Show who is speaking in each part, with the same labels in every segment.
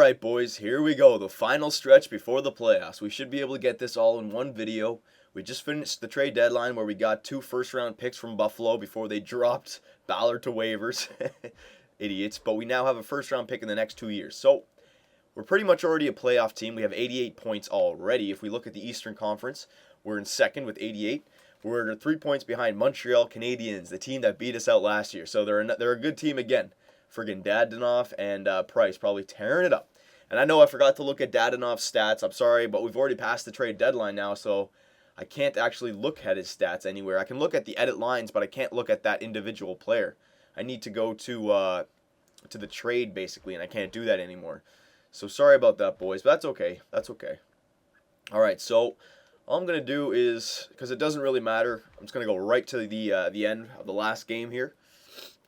Speaker 1: Alright, boys, here we go. The final stretch before the playoffs. We should be able to get this all in one video. We just finished the trade deadline where we got 2 first-round picks from Buffalo before they dropped Ballard to waivers. Idiots. But we now have a first-round pick in the next 2 years. So, we're pretty much already a playoff team. We have 88 points already. If we look at the Eastern Conference, we're in second with 88. We're 3 points behind Montreal Canadiens, the team that beat us out last year. So they're a good team again. Friggin' Dadonov and Price probably tearing it up. And I know I forgot to look at Dadonov's stats. I'm sorry, but we've already passed the trade deadline now, so I can't actually look at his stats anywhere. I can look at the edit lines, but I can't look at that individual player. I need to go to the trade, basically, and I can't do that anymore. So sorry about that, boys, but that's okay. That's okay. All right, so all I'm going to do is, because it doesn't really matter, I'm just going to go right to the end of the last game here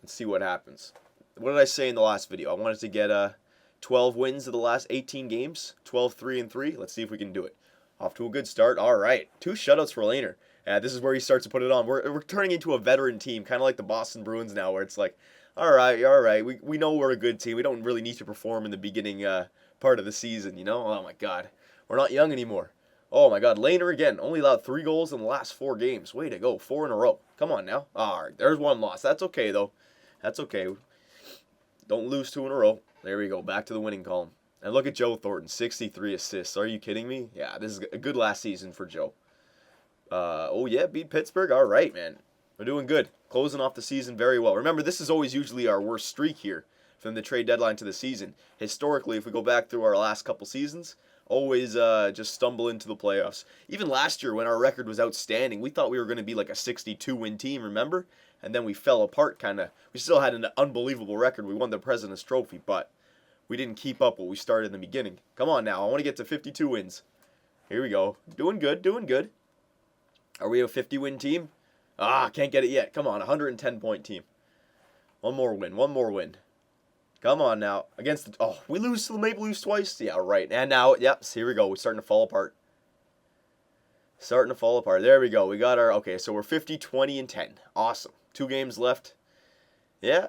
Speaker 1: and see what happens. What did I say in the last video? I wanted to get 12 wins of the last 18 games, 12-3-3. Let's see if we can do it. Off to a good start. All right, 2 shutouts for Lehner. This is where he starts to put it on. We're turning into a veteran team, kind of like the Boston Bruins now, where it's like, all right. We know we're a good team. We don't really need to perform in the beginning part of the season, you know? Oh, my God. We're not young anymore. Oh, my God. Lehner again. Only allowed 3 goals in the last 4 games. Way to go. 4 in a row. Come on now. All right, there's 1 loss. That's okay, though. That's okay. Don't lose 2 in a row. There we go. Back to the winning column. And look at Joe Thornton. 63 assists. Are you kidding me? Yeah, this is a good last season for Joe. Oh, yeah. Beat Pittsburgh. All right, man. We're doing good. Closing off the season very well. Remember, this is always usually our worst streak here from the trade deadline to the season. Historically, if we go back through our last couple seasons, always just stumble into the playoffs. Even last year when our record was outstanding, we thought we were going to be like a 62-win team, remember? And then we fell apart, kind of. We still had an unbelievable record. We won the President's Trophy, but we didn't keep up what we started in the beginning. Come on now. I want to get to 52 wins. Here we go. Doing good, doing good. Are we a 50-win team? Can't get it yet. Come on, 110-point team. One more win. Come on now. We lose to the Maple Leafs twice? Yeah, right. And now, yep, here we go. We're starting to fall apart. There we go. We got our, okay, so we're 50, 20, and 10. Awesome. 2 games left. Yeah,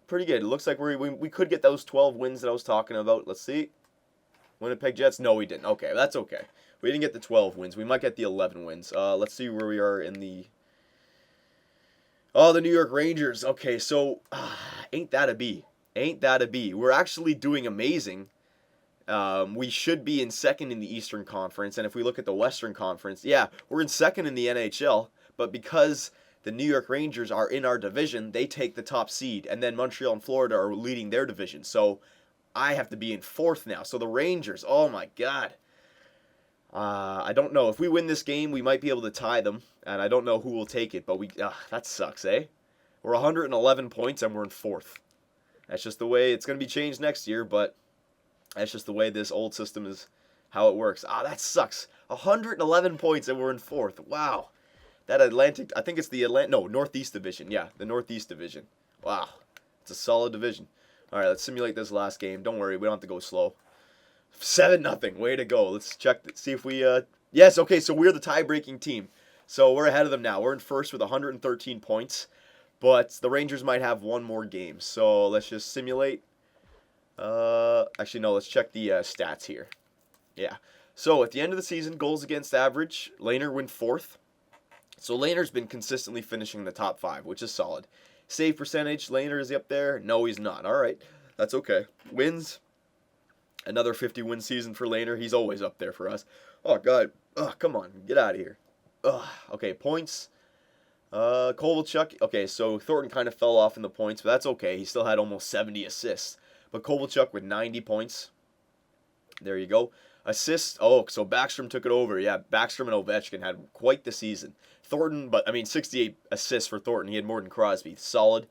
Speaker 1: pretty good. It looks like we could get those 12 wins that I was talking about. Let's see. Winnipeg Jets? No, we didn't. Okay, that's okay. We didn't get the 12 wins. We might get the 11 wins. Let's see where we are in the... Oh, the New York Rangers. Okay, so ain't that a B? We're actually doing amazing. We should be in second in the Eastern Conference, and if we look at the Western Conference, yeah, we're in second in the NHL, but because the New York Rangers are in our division, they take the top seed, and then Montreal and Florida are leading their division, so I have to be in 4th now. So the Rangers, oh my God. I don't know. If we win this game, we might be able to tie them, and I don't know who will take it, but that sucks, eh? We're 111 points, and we're in 4th. That's just the way it's going to be changed next year, but that's just the way this old system is, how it works. That sucks. 111 points, and we're in 4th. Wow. That Atlantic, I think it's the Northeast Division. Yeah, the Northeast Division. Wow. It's a solid division. All right, let's simulate this last game. Don't worry, we don't have to go slow. 7-0. Way to go. Let's check, see if we, yes, okay, so we're the tie-breaking team. So we're ahead of them now. We're in 1st with 113 points, but the Rangers might have 1 more game. So let's just simulate. Actually, no, let's check the stats here. Yeah. So at the end of the season, goals against average, Lehner went 4th. So Lehner's been consistently finishing in the top 5, which is solid. Save percentage, Lehner, is he up there? No, he's not. All right. That's okay. Wins, another 50-win season for Lehner. He's always up there for us. Oh, God. Come on. Get out of here. Okay, points. Kovalchuk. Okay, so Thornton kind of fell off in the points, but that's okay. He still had almost 70 assists. But Kovalchuk with 90 points. There you go. Assists. Oh, so Backstrom took it over. Yeah, Backstrom and Ovechkin had quite the season. Thornton, 68 assists for Thornton. He had more than Crosby. Solid.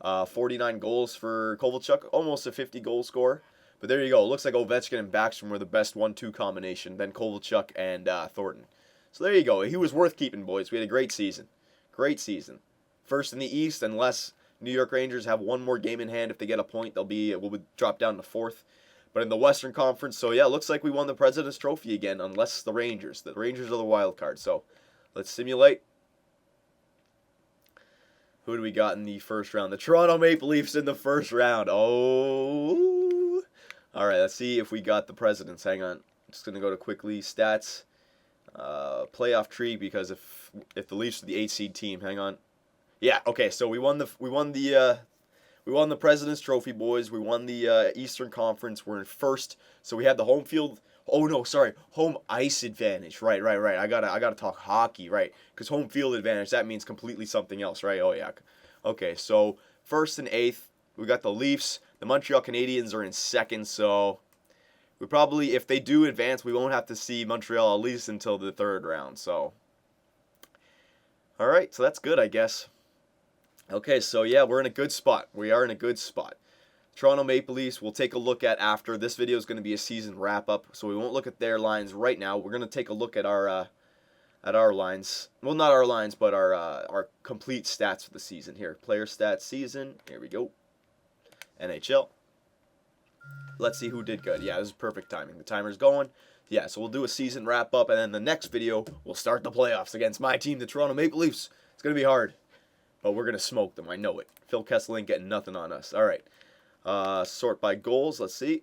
Speaker 1: 49 goals for Kovalchuk. Almost a 50-goal scorer. But there you go. It looks like Ovechkin and Backstrom were the best 1-2 combination. Then Kovalchuk and Thornton. So there you go. He was worth keeping, boys. We had a great season. Great season. First in the East, unless New York Rangers have 1 more game in hand. If they get a point, we'll drop down to 4th. But in the Western Conference, so yeah, it looks like we won the President's Trophy again, unless the Rangers. The Rangers are the wild card. So let's simulate. Who do we got in the first round? The Toronto Maple Leafs in the first round. Oh. All right, let's see if we got the presidents. Hang on. Just going to go to quickly stats. Playoff tree, because if the Leafs are the 8 seed team, hang on. Yeah, okay. So we won the President's Trophy, boys. We won the Eastern Conference. We're in first, so we have the home field. Oh no, sorry, home ice advantage. Right. I gotta talk hockey, right? Because home field advantage, that means completely something else, right? Oh yeah. Okay, so first and eighth, we got the Leafs. The Montreal Canadiens are in second, so we probably, if they do advance, we won't have to see Montreal at least until the third round. So, all right, so that's good, I guess. Okay, so yeah, we're in a good spot. We are in a good spot. Toronto Maple Leafs, we'll take a look at after. This video is going to be a season wrap-up, so we won't look at their lines right now. We're going to take a look at our lines. Well, not our lines, but our complete stats for the season here. Player stats season. Here we go. NHL. Let's see who did good. Yeah, this is perfect timing. The timer's going. Yeah, so we'll do a season wrap-up, and then the next video, we'll start the playoffs against my team, the Toronto Maple Leafs. It's going to be hard, but we're going to smoke them. I know it. Phil Kessel ain't getting nothing on us. All right. Sort by goals. Let's see.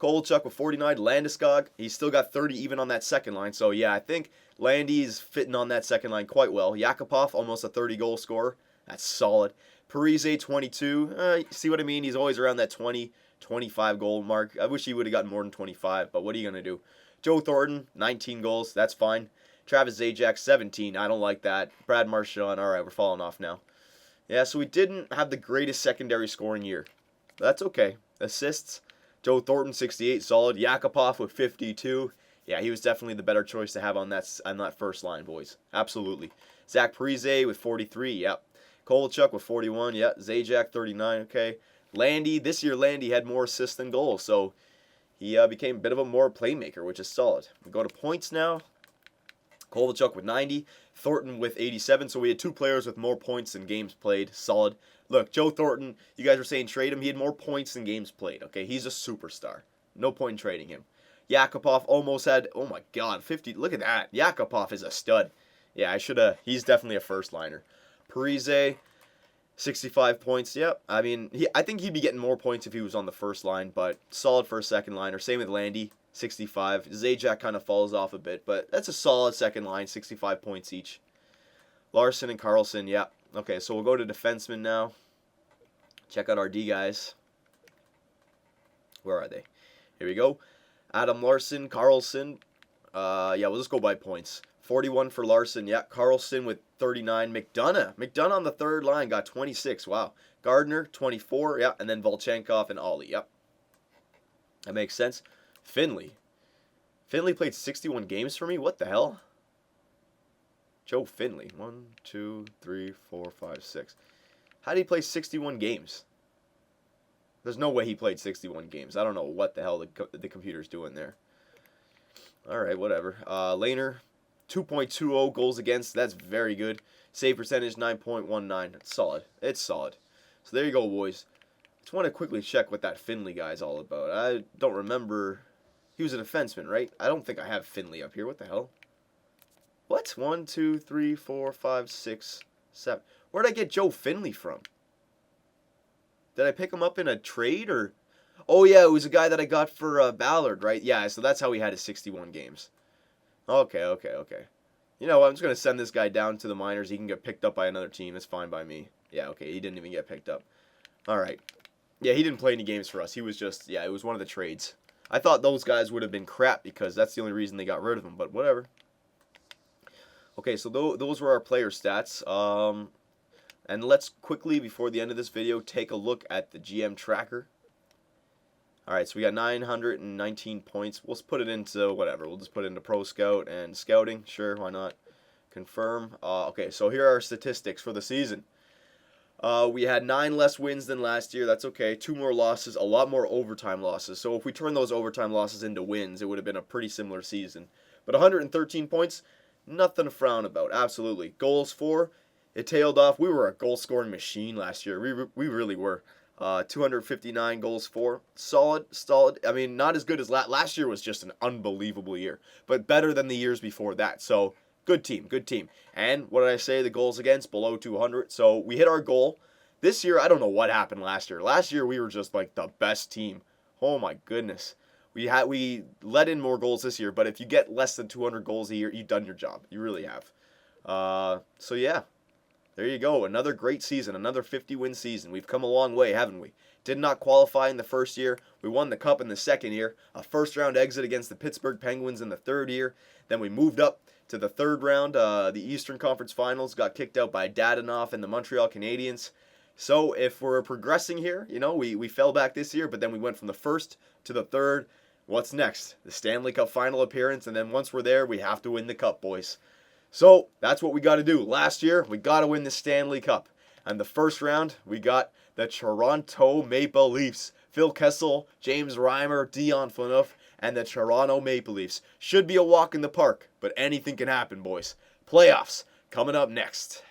Speaker 1: Kovalchuk with 49. Landeskog, he's still got 30 even on that second line. So, yeah, I think Landy's fitting on that second line quite well. Yakupov, almost a 30-goal scorer. That's solid. Parise, 22. See what I mean? He's always around that 20, 25-goal mark. I wish he would have gotten more than 25, but what are you going to do? Joe Thornton, 19 goals. That's fine. Travis Zajac, 17. I don't like that. Brad Marchand, all right, we're falling off now. Yeah, so we didn't have the greatest secondary scoring year. That's okay. Assists, Joe Thornton, 68, solid. Yakupov with 52. Yeah, he was definitely the better choice to have on that first line, boys. Absolutely. Zach Parise with 43, yep. Kovalchuk with 41, yep. Zajac, 39, okay. Landy, this year Landy had more assists than goals, so he became a bit of a more playmaker, which is solid. We go to points now. Kovalchuk with 90, Thornton with 87, so we had two players with more points than games played. Solid. Look, Joe Thornton, you guys were saying trade him. He had more points than games played, okay? He's a superstar. No point in trading him. Yakupov almost had, oh my god, 50. Look at that. Yakupov is a stud. Yeah, he's definitely a first liner. Parise, 65 points. Yep. I mean, I think he'd be getting more points if he was on the first line, but solid for a second liner. Same with Landy, 65. Zajac kind of falls off a bit, but that's a solid second line, 65 points each. Larson and Carlson, yeah. Okay, so we'll go to defensemen now. Check out our D guys. Where are they? Here we go. Adam Larson, Carlson. Yeah, we'll just go by points. 41 for Larson, yeah. Carlson with 39. McDonough on the third line got 26. Wow. Gardner, 24, yeah. And then Volchenkov and Ollie, yep. That makes sense. Finley played 61 games for me? What the hell? Joe Finley. 1, 2, 3, 4, 5, 6. How did he play 61 games? There's no way he played 61 games. I don't know what the hell the computer's doing there. All right, whatever. Lehner, 2.20 goals against. That's very good. Save percentage, 9.19. It's solid. It's solid. So there you go, boys. Just want to quickly check what that Finley guy's all about. I don't remember. He was a defenseman, right? I don't think I have Finley up here. What the hell? What? 1, 2, 3, 4, 5, 6, 7. Where'd I get Joe Finley from? Did I pick him up in a trade or? Oh yeah, it was a guy that I got for Ballard, right? Yeah, so that's how he had his 61 games. Okay. You know what? I'm just going to send this guy down to the minors. He can get picked up by another team. It's fine by me. Yeah, okay. He didn't even get picked up. All right. Yeah, he didn't play any games for us. He was just, yeah, it was one of the trades. I thought those guys would have been crap because that's the only reason they got rid of him, but whatever. Okay, so those were our player stats. And let's quickly, before the end of this video, take a look at the GM tracker. All right, so we got 919 points. We'll put it into whatever. We'll just put it into Pro Scout and Scouting. Sure, why not? Confirm. Okay, so here are our statistics for the season. We had 9 less wins than last year. That's okay. 2 more losses, a lot more overtime losses. So if we turn those overtime losses into wins, it would have been a pretty similar season. But 113 points, nothing to frown about. Absolutely. Goals for, it tailed off. We were a goal-scoring machine last year. We really were. 259 goals for. Solid. I mean, not as good as last year was just an unbelievable year, but better than the years before that. So, good team. And what did I say? The goals against, below 200. So, we hit our goal. This year, I don't know what happened last year. Last year, we were just like the best team Oh my goodness. We let in more goals this year, but if you get less than 200 goals a year, you've done your job. You really have. So yeah, there you go. Another great season, another 50-win season. We've come a long way, haven't we? Did not qualify in the first year. We won the cup in the second year. A first-round exit against the Pittsburgh Penguins in the third year. Then we moved up to the third round. The Eastern Conference Finals got kicked out by Dadonov and the Montreal Canadiens. So if we're progressing here, we fell back this year, but then we went from the first to the third. What's next? The Stanley Cup final appearance, and then once we're there, we have to win the cup, boys. So that's what we got to do. Last year, we got to win the Stanley Cup. And the first round, we got the Toronto Maple Leafs. Phil Kessel, James Reimer, Dion Phaneuf, and the Toronto Maple Leafs. Should be a walk in the park, but anything can happen, boys. Playoffs coming up next.